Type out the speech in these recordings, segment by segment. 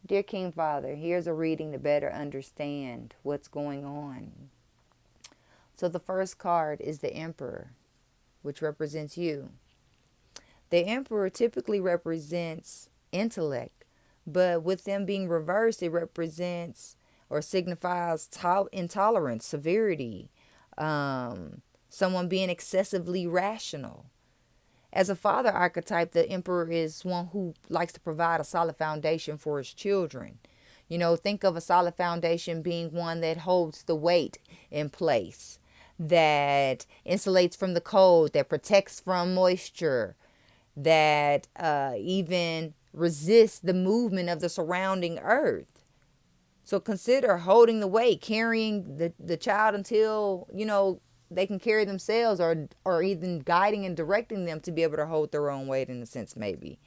Dear King Father, here's a reading to better understand what's going on. So the first card is the Emperor, which represents you. The Emperor typically represents intellect, but with them being reversed, it represents or signifies intolerance, severity, someone being excessively rational. As a father archetype, the Emperor is one who likes to provide a solid foundation for his children. Think of a solid foundation being one that holds the weight in place, that insulates from the cold, that protects from moisture, that even resists the movement of the surrounding earth. So consider holding the weight, carrying the child until, they can carry themselves, or even guiding and directing them to be able to hold their own weight in a sense, maybe.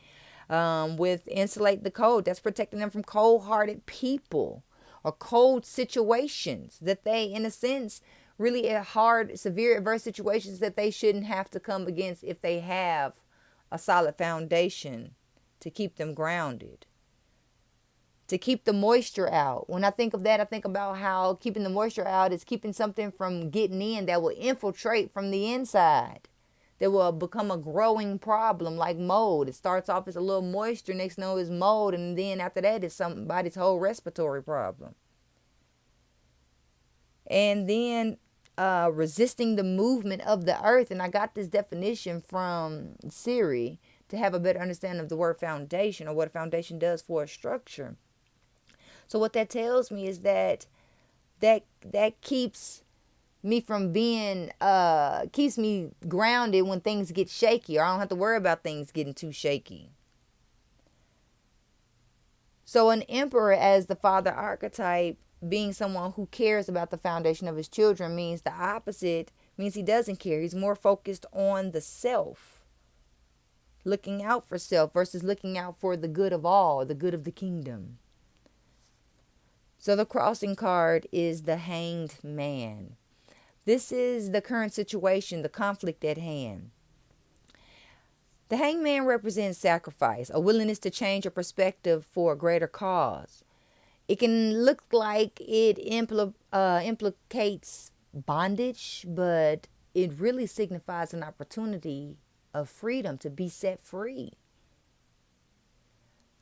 With insulate the cold, that's protecting them from cold-hearted people or cold situations that they, in a sense, really hard, severe, adverse situations that they shouldn't have to come against if they have a solid foundation to keep them grounded, to keep the moisture out. When I think of that, I think about how keeping the moisture out is keeping something from getting in that will infiltrate from the inside, that will become a growing problem, like mold. It starts off as a little moisture, next thing you know is mold, and then after that it's somebody's whole respiratory problem. And then resisting the movement of the earth. And I got this definition from Siri to have a better understanding of the word foundation, or what a foundation does for a structure. So what that tells me is that keeps me from being, keeps me grounded when things get shaky, or I don't have to worry about things getting too shaky. So an emperor, as the father archetype, being someone who cares about the foundation of his children, means the opposite, means he doesn't care. He's more focused on the self, looking out for self versus looking out for the good of all, the good of the kingdom. So the crossing card is the Hanged Man. This is the current situation, the conflict at hand. The Hanged Man represents sacrifice, a willingness to change a perspective for a greater cause. It can look like it implicates bondage, but it really signifies an opportunity of freedom, to be set free.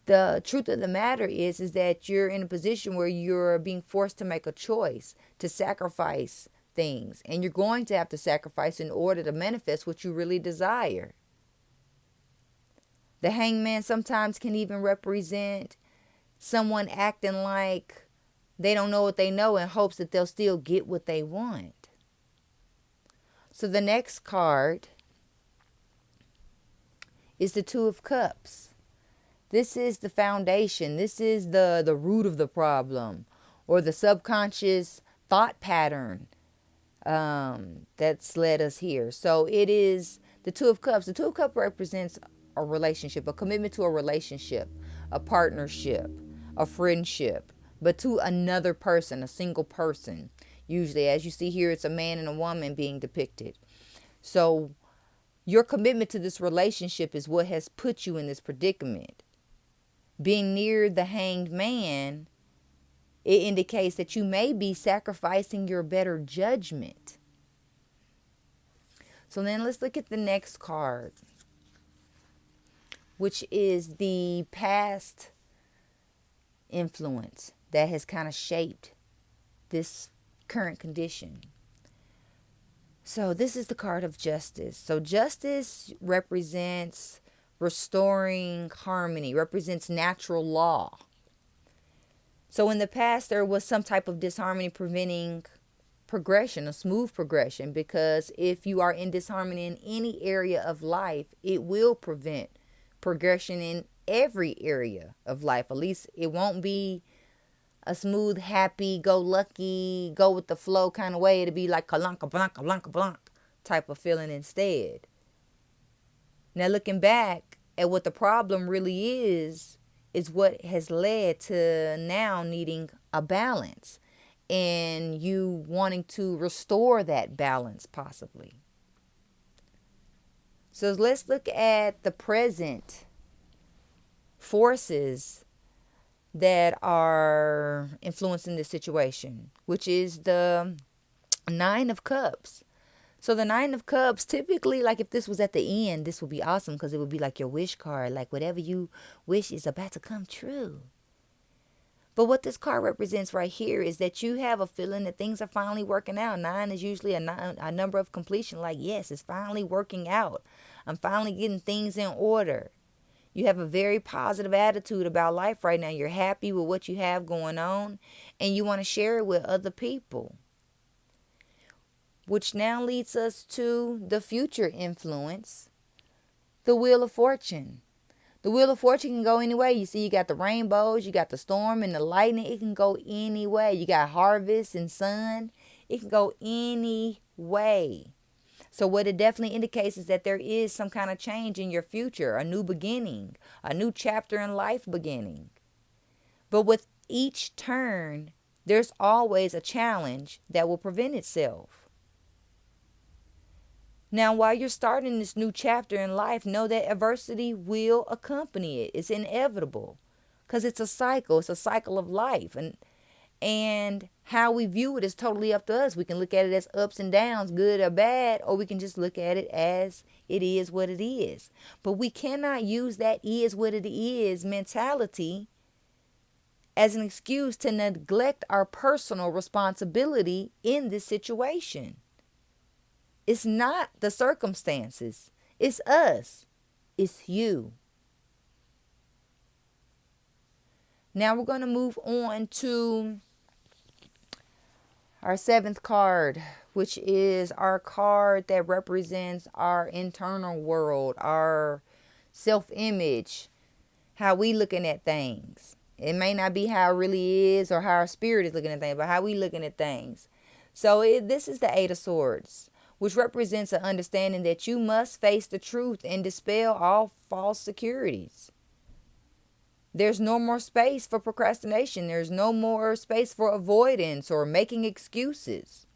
The truth of the matter is that you're in a position where you're being forced to make a choice, to sacrifice things. And you're going to have to sacrifice in order to manifest what you really desire. The Hanged Man sometimes can even represent someone acting like they don't know what they know in hopes that they'll still get what they want. So the next card is the Two of Cups. This is the foundation. This is the root of the problem, or the subconscious thought pattern that's led us here. So it is the Two of Cups. The Two of Cups represents a relationship, a commitment to a relationship, a partnership, a friendship, but to another person, a single person. Usually, as you see here, it's a man and a woman being depicted. So your commitment to this relationship is what has put you in this predicament. Being near the Hanged Man, it indicates that you may be sacrificing your better judgment. So then let's look at the next card, which is the past influence that has kind of shaped this current condition. So this is the card of Justice. So justice represents restoring harmony, represents natural law. So in the past, there was some type of disharmony preventing progression, a smooth progression, because if you are in disharmony in any area of life, it will prevent progression in every area of life. At least it won't be a smooth, happy, go lucky, go with the flow kind of way. It'll be like kalanka, blanca, blanca, blanc type of feeling instead. Now looking back at what the problem really is what has led to now needing a balance and you wanting to restore that balance possibly. So let's look at the present forces that are influencing this situation, which is the Nine of Cups. So the Nine of Cups, typically, like if this was at the end, this would be awesome because it would be like your wish card, like whatever you wish is about to come true. But what this card represents right here is that you have a feeling that things are finally working out. Nine is usually a number of completion, like, yes, it's finally working out. I'm finally getting things in order. You have a very positive attitude about life right now. You're happy with what you have going on, and you want to share it with other people. Which now leads us to the future influence, the Wheel of Fortune. The Wheel of Fortune can go any way. You see, you got the rainbows, you got the storm and the lightning. It can go any way. You got harvest and sun. It can go any way. So what it definitely indicates is that there is some kind of change in your future, a new beginning, a new chapter in life beginning. But with each turn, there's always a challenge that will present itself. Now, while you're starting this new chapter in life, know that adversity will accompany it. It's inevitable because it's a cycle. It's a cycle of life. And how we view it is totally up to us. We can look at it as ups and downs, good or bad, or we can just look at it as it is what it is. But we cannot use that is what it is mentality as an excuse to neglect our personal responsibility in this situation. It's not the circumstances. It's us. It's you. Now we're going to move on to our seventh card, which is our card that represents our internal world, our self-image, how we looking at things. It may not be how it really is or how our spirit is looking at things, but how we looking at things. So this is the Eight of Swords, which represents an understanding that you must face the truth and dispel all false securities. There's no more space for procrastination. There's no more space for avoidance or making excuses.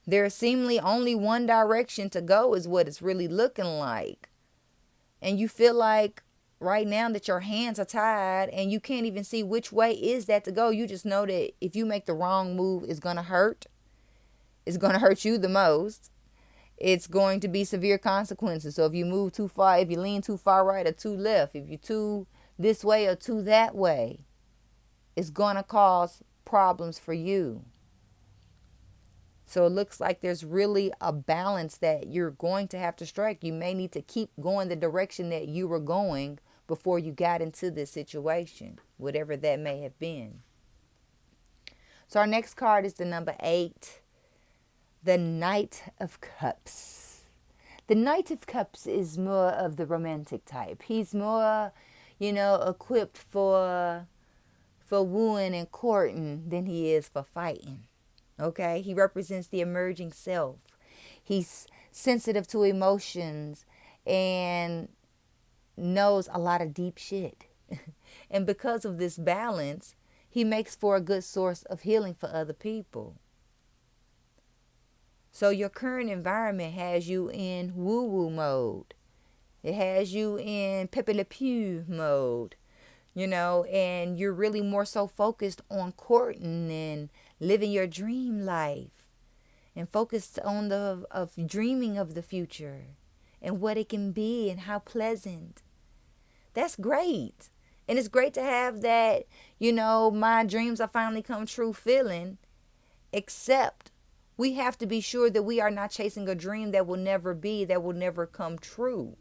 There's seemingly only one direction to go is what it's really looking like. And you feel like right now that your hands are tied and you can't even see which way is that to go. You just know that if you make the wrong move, it's going to hurt. It's going to hurt you the most. It's going to be severe consequences. So if you move too far, if you lean too far right or too left, if you're too this way or too that way, it's going to cause problems for you. So it looks like there's really a balance that you're going to have to strike. You may need to keep going the direction that you were going before you got into this situation, whatever that may have been. So our next card is the number 8. The Knight of Cups. The Knight of Cups is more of the romantic type. He's more, equipped for wooing and courting than he is for fighting. Okay? He represents the emerging self. He's sensitive to emotions and knows a lot of deep shit. And because of this balance, he makes for a good source of healing for other people. So your current environment has you in woo-woo mode. It has you in Pepe Le Pew mode, and you're really more so focused on courting and living your dream life and focused on of dreaming of the future and what it can be and how pleasant. That's great. And it's great to have that, my dreams are finally come true feeling, except we have to be sure that we are not chasing a dream that will never be, that will never come true.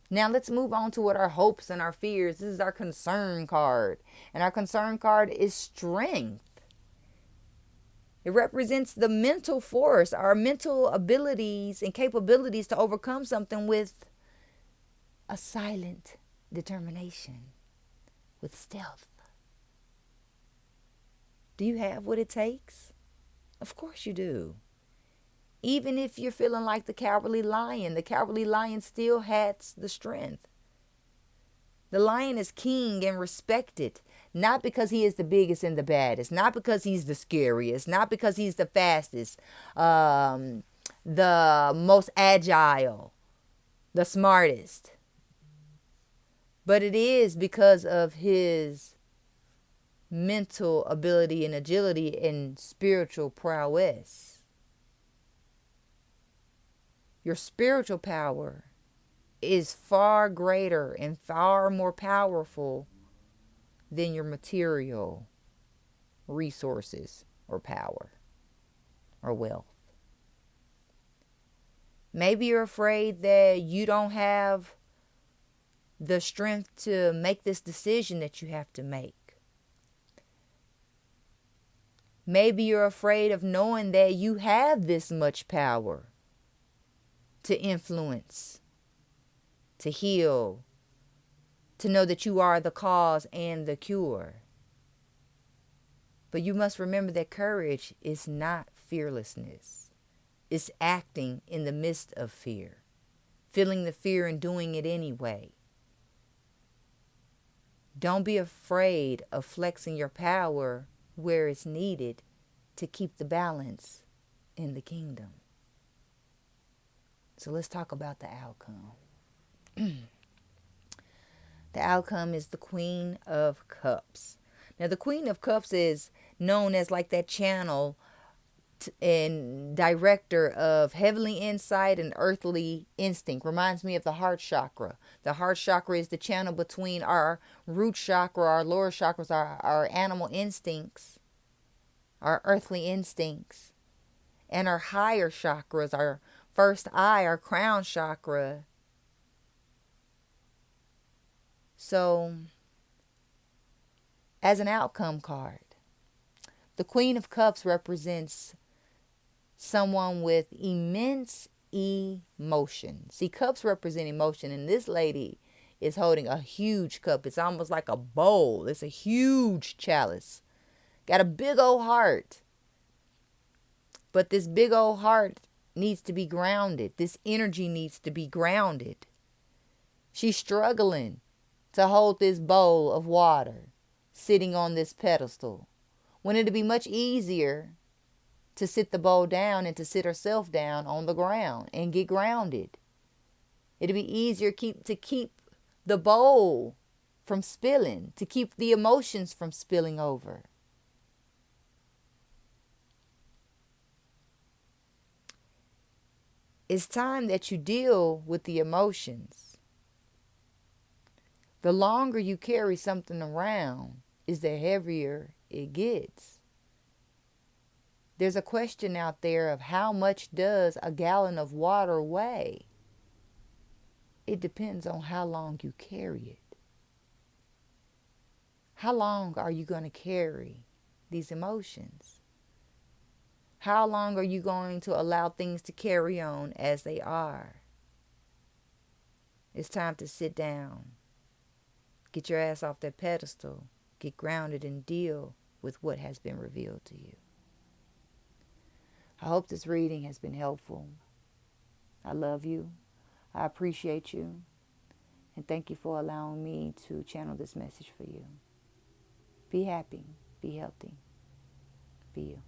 Now let's move on to what our hopes and our fears. This is our concern card. And our concern card is strength. It represents the mental force, our mental abilities and capabilities to overcome something with a silent determination, with stealth. Do you have what it takes? Of course you do. Even if you're feeling like the cowardly lion still has the strength. The lion is king and respected, not because he is the biggest and the baddest, not because he's the scariest, not because he's the fastest, the most agile, the smartest. But it is because of his mental ability and agility and spiritual prowess. Your spiritual power is far greater and far more powerful than your material resources or power or wealth. Maybe you're afraid that you don't have the strength to make this decision that you have to make. Maybe you're afraid of knowing that you have this much power to influence, to heal, to know that you are the cause and the cure. But you must remember that courage is not fearlessness. It's acting in the midst of fear, feeling the fear and doing it anyway. Don't be afraid of flexing your power where it's needed to keep the balance in the kingdom. So let's talk about the outcome. The outcome is the Queen of Cups. Now, the Queen of Cups is known as like that channel and director of heavenly insight and earthly instinct. Reminds me of the heart chakra. The heart chakra is the channel between our root chakra, our lower chakras, our animal instincts, our earthly instincts, and our higher chakras, our first eye, our crown chakra. So, as an outcome card, the Queen of Cups represents someone with immense emotion. See, cups represent emotion, and this lady is holding a huge cup. It's almost like a bowl. It's a huge chalice. Got a big old heart. But this big old heart needs to be grounded. This energy needs to be grounded. She's struggling to hold this bowl of water sitting on this pedestal, when it'd be much easier to sit the bowl down and to sit herself down on the ground and get grounded. It'd be easier to keep the bowl from spilling, to keep the emotions from spilling over. It's time that you deal with the emotions. The longer you carry something around is the heavier it gets. There's a question out there of how much does a gallon of water weigh? It depends on how long you carry it. How long are you going to carry these emotions? How long are you going to allow things to carry on as they are? It's time to sit down. Get your ass off that pedestal. Get grounded and deal with what has been revealed to you. I hope this reading has been helpful. I love you. I appreciate you. And thank you for allowing me to channel this message for you. Be happy. Be healthy. Be you.